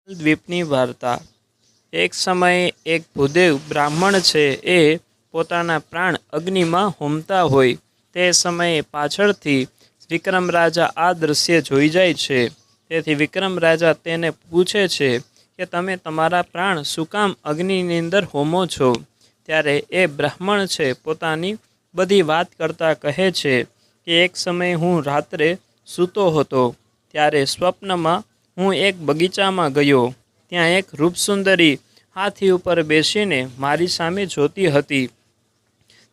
દ્વીપની વાર્તા। એક સમયે એક ભૂદેવ બ્રાહ્મણ છે એ પોતાના પ્રાણ અગ્નિમાં હોમતા હોય તે સમયે પાછળથી વિક્રમ રાજા આ દૃશ્ય જોઈ જાય છે। તેથી વિક્રમ રાજા તેને પૂછે છે કે તમે તમારા પ્રાણ શું કામ અગ્નિની અંદર હોમો છો? ત્યારે એ બ્રાહ્મણ છે પોતાની બધી વાત કરતા કહે છે કે એક સમયે હું રાત્રે સૂતો હતો ત્યારે સ્વપ્નમાં હું એક બગીચામાં ગયો। ત્યાં એક રૂપસુંદરી હાથી ઉપર બેસીને મારી સામે જોતી હતી।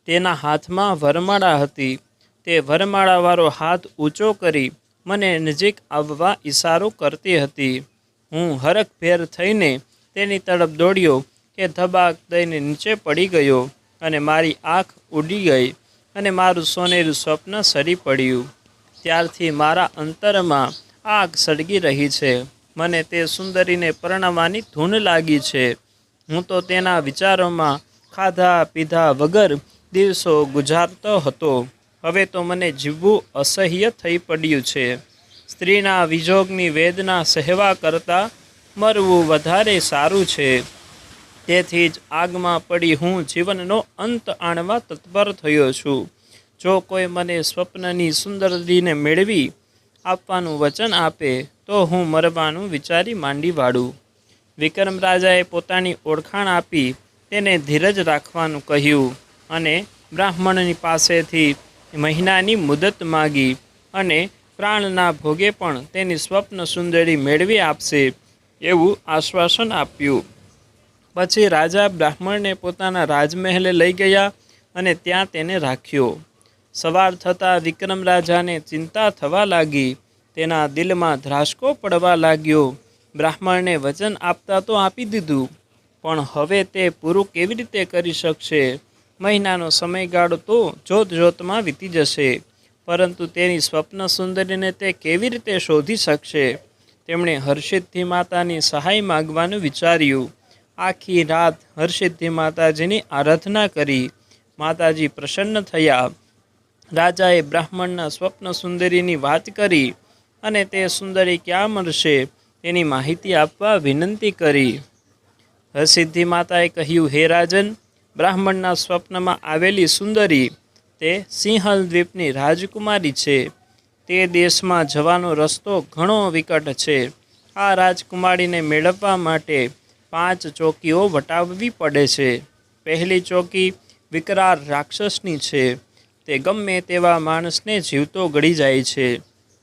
તેના હાથમાં વરમાળા હતી। તે વરમાળાવાળો હાથ ઊંચો કરી મને નજીક આવવા ઈશારો કરતી હતી। હું હરખભેર થઈને તેની તરફ દોડ્યો કે ધબાક દઈને નીચે પડી ગયો અને મારી આંખ ઉડી ગઈ અને મારું સોનેરું સ્વપ્ન સરી પડ્યું। ત્યારથી મારા અંતરમાં આગ સળગી રહી છે। મને તે સુંદરીને પરણવાની ધૂન લાગી છે। હું તો તેના વિચારોમાં ખાધા પીધા વગર દિવસો ગુજારતો હતો। હવે તો મને જીવવું અસહ્ય થઈ પડ્યું છે। સ્ત્રીના વિજોગની વેદના સહેવા કરતાં મરવું વધારે સારું છે। તેથી જ આગમાં પડી હું જીવનનો અંત આણવા તત્પર થયો છું। જો કોઈ મને સ્વપ્નની સુંદરીને મેળવી આપવાનું વચન આપે તો હું મરવાનું વિચારી માંડી વાળું। વિક્રમ રાજાએ પોતાની ઓળખાણ આપી તેને ધીરજ રાખવાનું કહ્યું અને બ્રાહ્મણની પાસેથી મહિનાની મુદત માગી અને પ્રાણના ભોગે પણ તેની સ્વપ્ન સુંદરી મેળવી આપશે એવું આશ્વાસન આપ્યું। પછી રાજા બ્રાહ્મણને પોતાના રાજમહેલે લઈ ગયા અને ત્યાં તેને રાખ્યો। સવાર થતાં વિક્રમ રાજાને ચિંતા થવા લાગી। તેના દિલમાં ધ્રાસકો પડવા લાગ્યો। બ્રાહ્મણને વચન આપતા તો આપી દીધું પણ હવે તે પૂરું કેવી રીતે કરી શકશે? મહિનાનો સમયગાળો તો જોત જોતમાં વીતી જશે પરંતુ તેની સ્વપ્ન સુંદરીને તે કેવી રીતે શોધી શકશે? તેમણે હરસિદ્ધિ માતાની સહાય માગવાનું વિચાર્યું। આખી રાત હરસિદ્ધિ માતાજીની આરાધના કરી। માતાજી પ્રસન્ન થયા। રાજાએ બ્રાહ્મણના સ્વપ્ન સુંદરીની વાત કરી અને તે સુંદરી ક્યાં મળશે તેની માહિતી આપવા વિનંતી કરી। હરસિદ્ધિ માતાએ કહ્યું, હે રાજન, બ્રાહ્મણના સ્વપ્નમાં આવેલી સુંદરી તે સિંહલ દ્વીપની રાજકુમારી છે। તે દેશમાં જવાનો રસ્તો ઘણો વિકટ છે। આ રાજકુમારીને મેળવવા માટે 5 ચોકીઓ વટાવવી પડે છે। પહેલી ચોકી વિકરાળ રાક્ષસની છે। તે ગમે તેવા માણસને જીવતો ગળી જાય છે।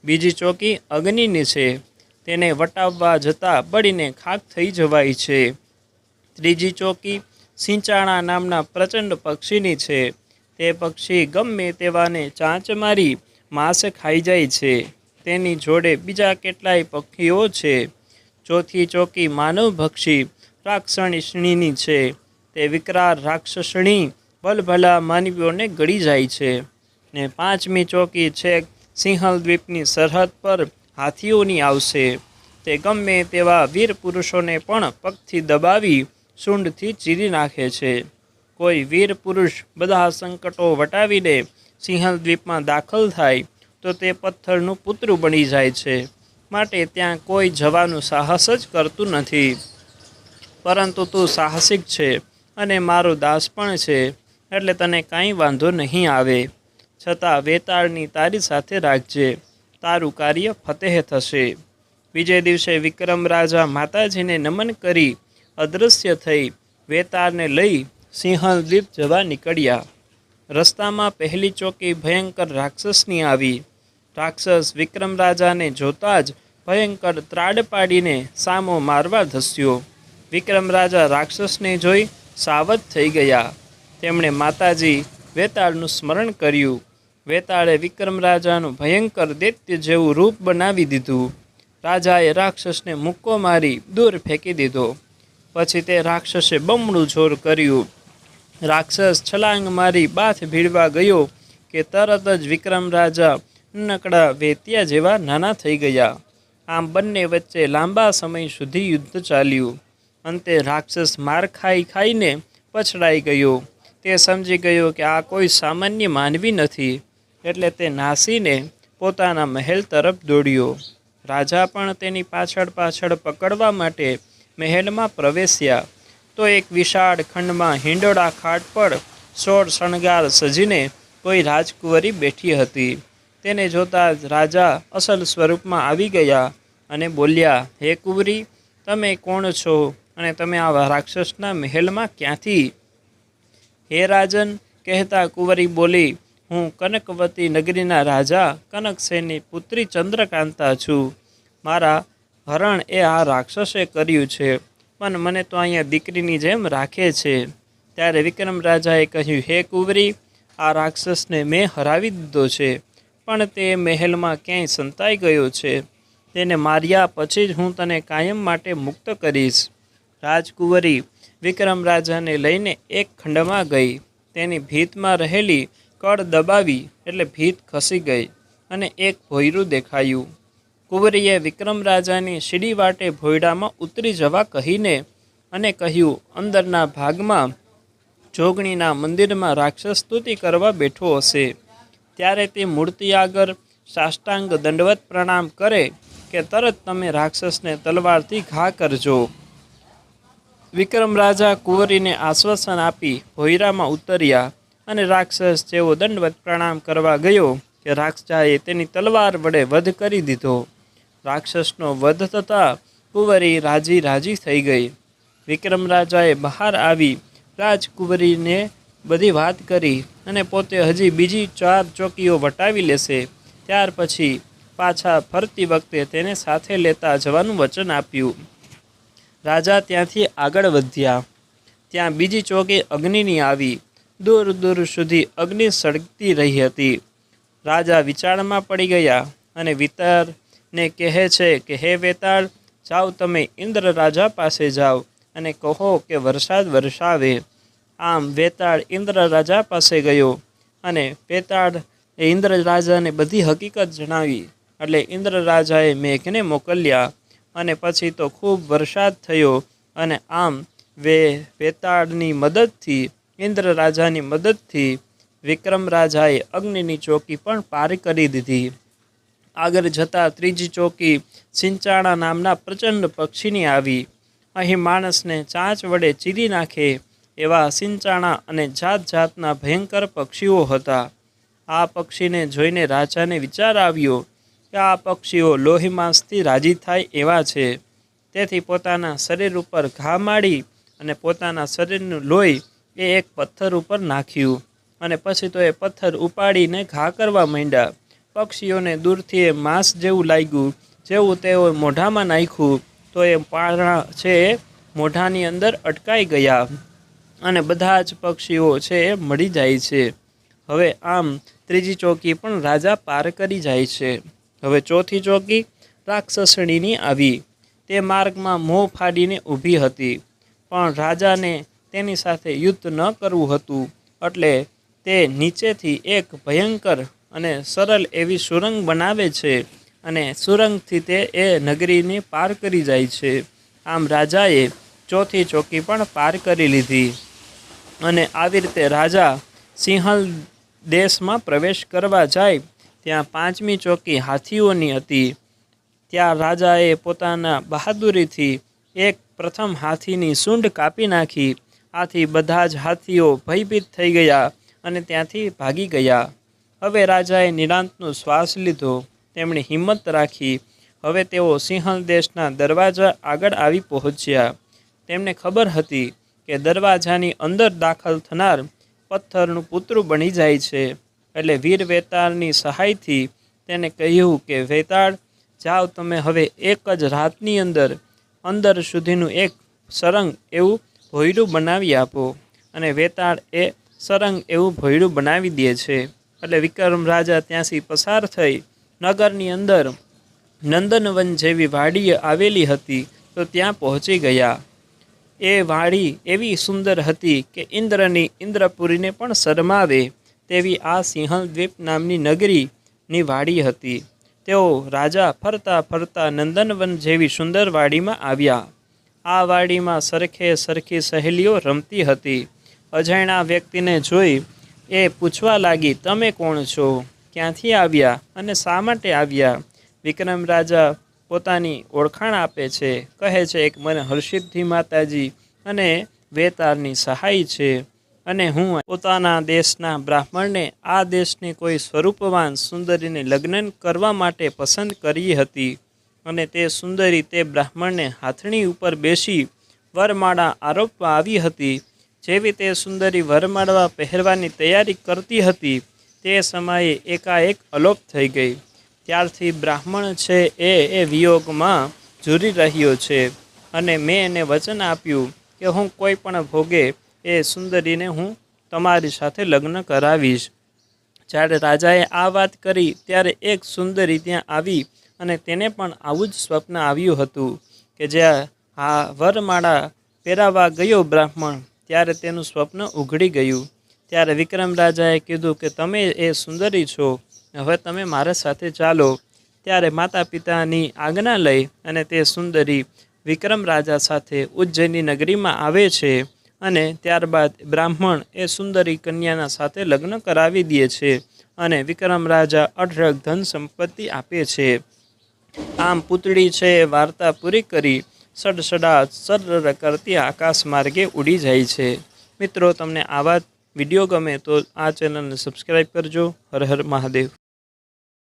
બીજી ચોકી અગ્નિની છે। તેને વટાવવા જતાં બળીને ખાખ થઈ જવાય છે। ત્રીજી ચોકી સિંચાણા નામના પ્રચંડ પક્ષીની છે। તે પક્ષી ગમે તેવાને ચાંચ મારી માંસ ખાઈ જાય છે। તેની જોડે બીજા કેટલાય પક્ષીઓ છે। ચોથી ચોકી માનવભક્ષી રાક્ષસણીની છે। તે વિકરાળ રાક્ષસણી ભલભલા માનવીઓને ગળી જાય છે। ને 5મી ચોકી છેક સિંહલ દ્વીપની સરહદ પર હાથીઓની આવશે। તે ગમે તેવા વીર પુરુષોને પણ પગથી દબાવી સૂંઢથી ચીરી નાખે છે। કોઈ વીર પુરુષ બધા સંકટો વટાવીને સિંહલ દ્વીપમાં દાખલ થાય તો તે પથ્થરનું પુતળું બની જાય છે। માટે ત્યાં કોઈ જવાનું સાહસ જ કરતું નથી। પરંતુ તું સાહસિક છે અને મારો દાસ પણ છે એટલે તને કાંઈ વાંધો નહીં આવે। છતાં વેતાળની તારી સાથે રાખજે, તારું કાર્ય ફતેહ થશે। બીજે દિવસે વિક્રમ રાજા માતાજીને નમન કરી અદૃશ્ય થઈ વેતાળને લઈ સિંહલ દ્વીપ જવા નીકળ્યા। રસ્તામાં પહેલી ચોકી ભયંકર રાક્ષસની આવી। રાક્ષસ વિક્રમ રાજાને જોતાં જ ભયંકર ત્રાડ પાડીને સામો મારવા ધસ્યો। વિક્રમ રાજા રાક્ષસને જોઈ સાવધ થઈ ગયા। તેમણે માતાજી વેતાળનું સ્મરણ કર્યું। વેતાળે વિક્રમ રાજાનું ભયંકર દૈત્ય જેવું રૂપ બનાવી દીધું। રાજાએ રાક્ષસને મુક્કો મારી દૂર ફેંકી દીધો। પછી તે રાક્ષસે બમણું જોર કર્યું। રાક્ષસ છલાંગ મારી બાથ ભીડવા ગયો કે તરત જ વિક્રમ રાજા નકડા વેત્યા જેવા નાના થઈ ગયા। આમ બંને વચ્ચે લાંબા સમય સુધી યુદ્ધ ચાલ્યું। અંતે રાક્ષસ માર ખાઈને પછડાઈ ગયો। તે સમજી ગયો કે આ કોઈ સામાન્ય માનવી નથી એટલે તે નાસીને પોતાના મહેલ તરફ દોડ્યો। રાજા પણ તેની પાછળ પાછળ પકડવા માટે મહેલમાં પ્રવેશ્યા તો એક વિશાળ ખંડમાં હિંડોળા ખાટ પર સોળ શણગાર સજીને કોઈ રાજકુંવરી બેઠી હતી. તેને જોતાં જ રાજા અસલ સ્વરૂપમાં આવી ગયા અને બોલ્યા, હે કુંવરી, તમે કોણ છો અને તમે આવા રાક્ષસના મહેલમાં ક્યાંથી? હે રાજન, કહેતા કુંવરી બોલી, હું કનકવતી નગરીના રાજા કનકસેનની પુત્રી ચંદ્રકાંતા છું. મારા હરણ એ આ રાક્ષસે કર્યું છે, પણ મને તો અહીંયા દીકરીની જેમ રાખે છે. ત્યારે વિક્રમ રાજાએ કહ્યું, હે કુંવરી, આ રાક્ષસને મેં હરાવી દીધો છે, પણ તે મહેલમાં ક્યાંય સંતાઈ ગયો છે. તેને માર્યા પછી જ હું તને કાયમ માટે મુક્ત કરીશ. રાજકુંવરી વિક્રમ રાજાને લઈને એક ખંડમાં ગઈ. તેની ભીતમાં રહેલી કળ દબાવી એટલે ભીત ખસી ગઈ અને એક ભોંયરું દેખાયું. કુંવરીએ વિક્રમ રાજાની સીડી વાટે ભોંયડામાં ઉતરી જવા કહીને અને કહ્યું, અંદરના ભાગમાં જોગણીના મંદિરમાં રાક્ષસ સ્તુતિ કરવા બેઠો હશે. ત્યારે તે મૂર્તિ આગળ સાષ્ટાંગ દંડવત પ્રણામ કરે કે તરત તમે રાક્ષસને તલવારથી ઘા કરજો. વિક્રમ રાજા કુંવરીને આશ્વાસન આપી ભોંયરામાં ઉતર્યા અને રાક્ષસ જેવો દંડવત પ્રણામ કરવા ગયો કે રાક્ષસાએ તેની તલવાર વડે વધ કરી દીધો. રાક્ષસનો વધ થતાં કુંવરી રાજી થઈ ગઈ. વિક્રમ રાજાએ બહાર આવી રાજકુંવરીને બધી વાત કરી અને પોતે હજી બીજી 4 ચોકીઓ વટાવી લેશે. ત્યાર પછી પાછા ફરતી વખતે તેને સાથે લેતા જવાનું વચન આપ્યું. રાજા ત્યાંથી આગળ વધ્યા. ત્યાં બીજી ચોકી અગ્નિની આવી. દૂર દૂર સુધી અગ્નિ સળગતી રહી હતી. રાજા વિચારમાં પડી ગયા અને વેતાળને કહે છે કે હે વેતાળ, જાઓ તમે ઇન્દ્ર રાજા પાસે જાઓ અને કહો કે વરસાદ વરસાવે. આમ વેતાળ ઇન્દ્ર રાજા પાસે ગયો અને વેતાળ ઇન્દ્ર રાજાને બધી હકીકત જણાવી. એટલે ઇન્દ્ર રાજાએ મેઘને મોકલ્યા અને પછી તો ખૂબ વરસાદ થયો અને આમ વેતાળની મદદથી, ઇન્દ્ર રાજાની મદદથી વિક્રમ રાજાએ અગ્નિની ચોકી પણ પાર કરી દીધી. આગળ જતાં ત્રીજી ચોકી સિંચાણા નામના પ્રચંડ પક્ષીની આવી. અહીં માણસને ચાંચ વડે ચીરી નાખે એવા સિંચાણા અને જાત જાતના ભયંકર પક્ષીઓ હતા. આ પક્ષીને જોઈને રાજાને વિચાર આવ્યો કે આ પક્ષીઓ લોહી માંસથી રાજી થાય એવા છે. તેથી પોતાના શરીર ઉપર ઘા માડી અને પોતાના શરીરનું લોહી એ એક પથ્થર ઉપર નાખ્યું અને પછી તો એ પથ્થર ઉપાડીને ઘા કરવા માંડ્યા. પક્ષીઓને દૂરથી એ માંસ જેવું લાગ્યું. જેવું તેઓ મોઢામાં નાખ્યું તો એ પારણા છે મોઢાની અંદર અટકાઈ ગયા અને બધા જ પક્ષીઓ છે એ મળી જાય છે. હવે આમ ત્રીજી ચોકી પણ રાજા પાર કરી જાય છે. હવે ચોથી ચોકી રાક્ષસણીની આવી. તે માર્ગમાં મોં ફાડીને ઊભી હતી, પણ રાજાને તેની સાથે યુદ્ધ ન કરવું હતું. એટલે તે નીચેથી એક ભયંકર અને સરળ એવી સુરંગ બનાવે છે અને સુરંગથી તે એ નગરીને પાર કરી જાય છે. આમ રાજાએ ચોથી ચોકી પણ પાર કરી લીધી અને આવી રીતે રાજા સિંહલ દેશમાં પ્રવેશ કરવા જાય ત્યાં પાંચમી ચોકી હાથીઓની હતી. ત્યાં રાજાએ પોતાના બહાદુરીથી એક પ્રથમ હાથીની સૂંઢ કાપી નાખી. આથી બધા જ હાથીઓ ભયભીત થઈ ગયા અને ત્યાંથી ભાગી ગયા. હવે રાજાએ નિરાંતનો શ્વાસ લીધો. તેમણે હિંમત રાખી. હવે તેઓ સિંહલ દેશના દરવાજા આગળ આવી પહોંચ્યા. તેમને ખબર હતી કે દરવાજાની અંદર દાખલ થનાર પથ્થરનું પુતળું બની જાય છે. એટલે વીર વેતાળની સહાયથી તેને કહ્યું કે વેતાળ, જાઓ તમે હવે એક જ રાતની અંદર સુધીનું એક સરંગ એવું ભોંયરું બનાવી આપો. અને વેતાળ એ સરંગ એવું ભોંયરું બનાવી દે છે. એટલે વિક્રમ રાજા ત્યાંથી પસાર થઈ નગરની અંદર નંદનવન જેવી વાડી આવેલી હતી તો ત્યાં પહોંચી ગયા. એ વાડી એવી સુંદર હતી કે ઇન્દ્રની ઇન્દ્રપુરીને પણ શરમાવે તેવી આ સિંહલ દ્વીપ નામની નગરીની વાડી હતી. તેઓ રાજા ફરતા ફરતા નંદનવન જેવી સુંદર વાડીમાં આવ્યા. આ વાડીમાં સરખી સહેલીઓ રમતી હતી. અજાણ્યા વ્યક્તિને જોઈ એ પૂછવા લાગી, તમે કોણ છો, ક્યાંથી આવ્યા અને શા માટે આવ્યા? વિક્રમ રાજા પોતાની ઓળખાણ આપે છે, કહે છે કે મને હર્ષિદ્ધિ માતાજી અને વેતાળની સહાય છે અને હું પોતાના દેશના બ્રાહ્મણને આ દેશની કોઈ સ્વરૂપવાન સુંદરીને લગ્ન કરવા માટે પસંદ કરી હતી અને તે સુંદરી તે બ્રાહ્મણને હાથણી ઉપર બેસી વરમાળા આરોપવા આવી હતી. જેવી તે સુંદરી વરમાળા પહેરવાની તૈયારી કરતી હતી તે સમયે એકાએક અલોપ થઈ ગઈ. ત્યારથી બ્રાહ્મણ છે એ વિયોગમાં ઝૂરી રહ્યો છે અને મેં એને વચન આપ્યું કે હું કોઈ પણ ભોગે એ સુંદરીને હું તમારી સાથે લગ્ન કરાવીશ. જ્યારે રાજાએ આ વાત કરી ત્યારે એક સુંદરી ત્યાં આવી અને તેને પણ આવું જ સ્વપ્ન આવ્યું હતું કે જ્યાં આ વરમાળા પહેરાવા ગયો બ્રાહ્મણ ત્યારે તેનું સ્વપ્ન ઉઘડી ગયું. ત્યારે વિક્રમ રાજાએ કીધું કે તમે એ સુંદરી છો, હવે તમે મારા સાથે ચાલો. ત્યારે માતા પિતાની આજ્ઞા લઈ અને તે સુંદરી વિક્રમ રાજા સાથે ઉજ્જૈની નગરીમાં આવે છે અને ત્યારબાદ બ્રાહ્મણ એ સુંદરી કન્યાના સાથે લગ્ન કરાવી દે છે અને વિક્રમ રાજા અઢળક ધન સંપત્તિ આપે છે. આમ પૂતળી છે એ વાર્તા પૂરી કરી સડસડાટ સરર કરતી આકાશ માર્ગે ઉડી જાય છે. મિત્રો, તમને આવા વિડીયો ગમે તો આ ચેનલને સબસ્ક્રાઈબ કરજો. હર હર મહાદેવ.